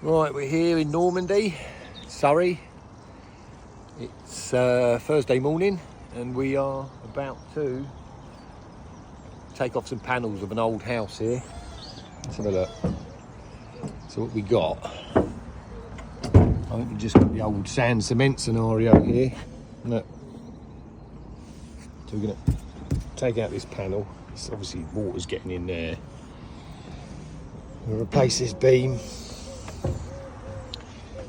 Right, we're here in Normandy, Surrey. It's Thursday morning and we are about to take off some panels of an old house here. Let's have a look. So what we got, I think we just got the old sand cement scenario here. Look. So we're going to take out this panel. It's obviously water's getting in there. We'll replace this beam.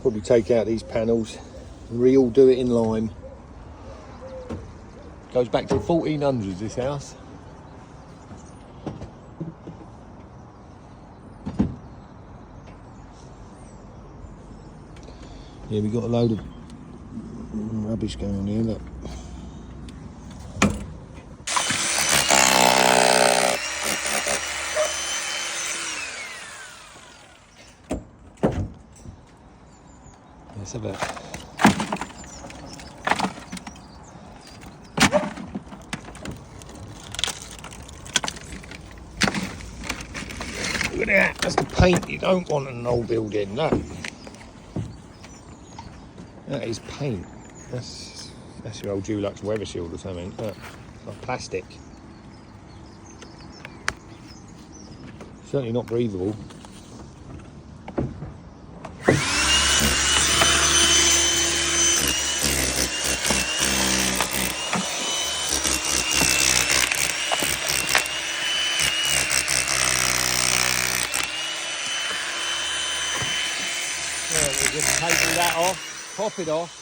Probably take out these panels and re-all-do it in lime. Goes back to the 1400s, this house. Yeah, we got a load of rubbish going on here, look. Let's have a look at that. That's the paint you don't want in an old building. Look, that is paint. That's your old Dulux weather shield or something. Look, like plastic. Certainly not breathable. Just take all that off, pop it off.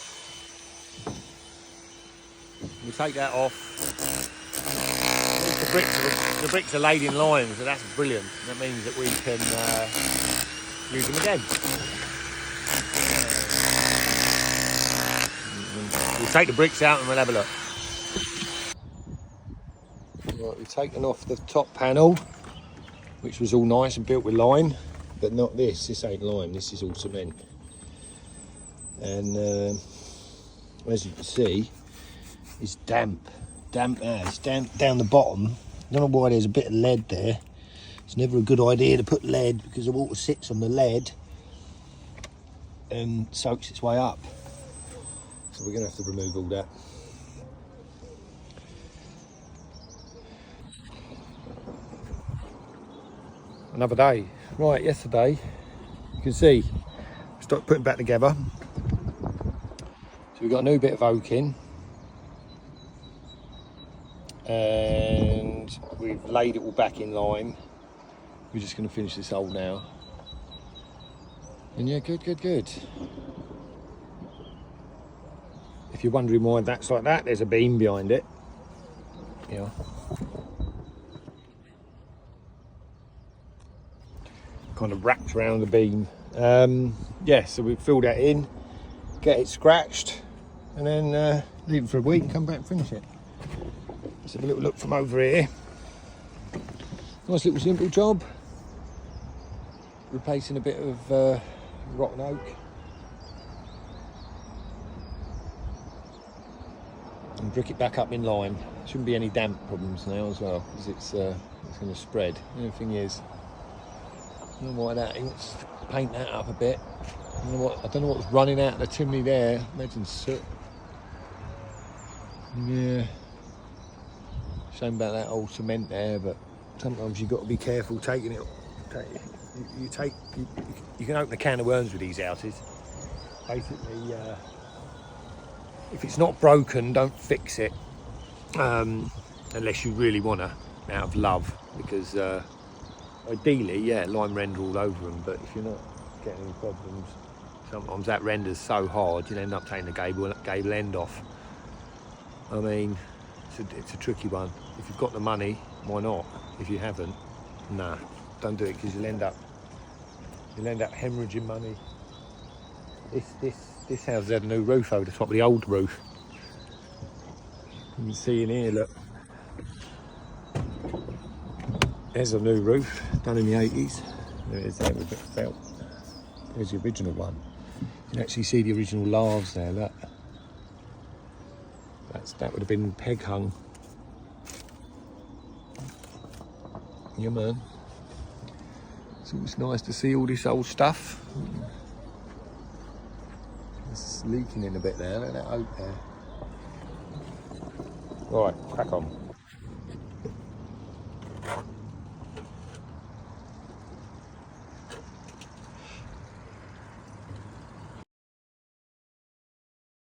We take that off. The bricks are laid in lime, so that's brilliant. That means that we can use them again. We'll take the bricks out and we'll have a look. Right, we've taken off the top panel, which was all nice and built with lime, but not this. This ain't lime, this is all cement. And as you can see, it's damp it's damp down the bottom. I don't know why there's a bit of lead there. It's never a good idea to put lead because the water sits on the lead and soaks its way up. So we're going to have to remove all that. Another day. Right, yesterday, you can see, start putting back together. So we've got a new bit of oak in, and we've laid it all back in lime. We're just going to finish this hole now. And yeah, good. If you're wondering why that's like that, there's a beam behind it. Yeah. Kind of wrapped around the beam. Yeah, so we fill that in, get it scratched, and then leave it for a week and come back and finish it. Let's have a little look from over here. Nice little simple job. Replacing a bit of rotten oak. And brick it back up in lime. Shouldn't be any damp problems now as well, because it's going to spread. The only thing is, I don't know why that, he wants to paint that up a bit. I don't know what's running out of the chimney there. Imagine soot. Yeah. Shame about that old cement there, but sometimes you've got to be careful taking it. You can open a can of worms with these houses. Basically, if it's not broken, don't fix it. Unless you really want to, out of love, because ideally, yeah, lime render all over them, but if you're not getting any problems, sometimes that renders so hard you'll end up taking the gable end off. I mean, it's a tricky one. If you've got the money, why not? If you haven't, nah, don't do it, because you'll end up hemorrhaging money. This house had a new roof over the top of the old roof. You can see in here, look. There's a new roof done in the 80s. There it is there with a bit of felt. There's the original one. You can actually see the original laths there, look. That would have been peg hung. Yeah, man. So it's nice to see all this old stuff. It's leaking in a bit there, look at that oak there. Right, crack on.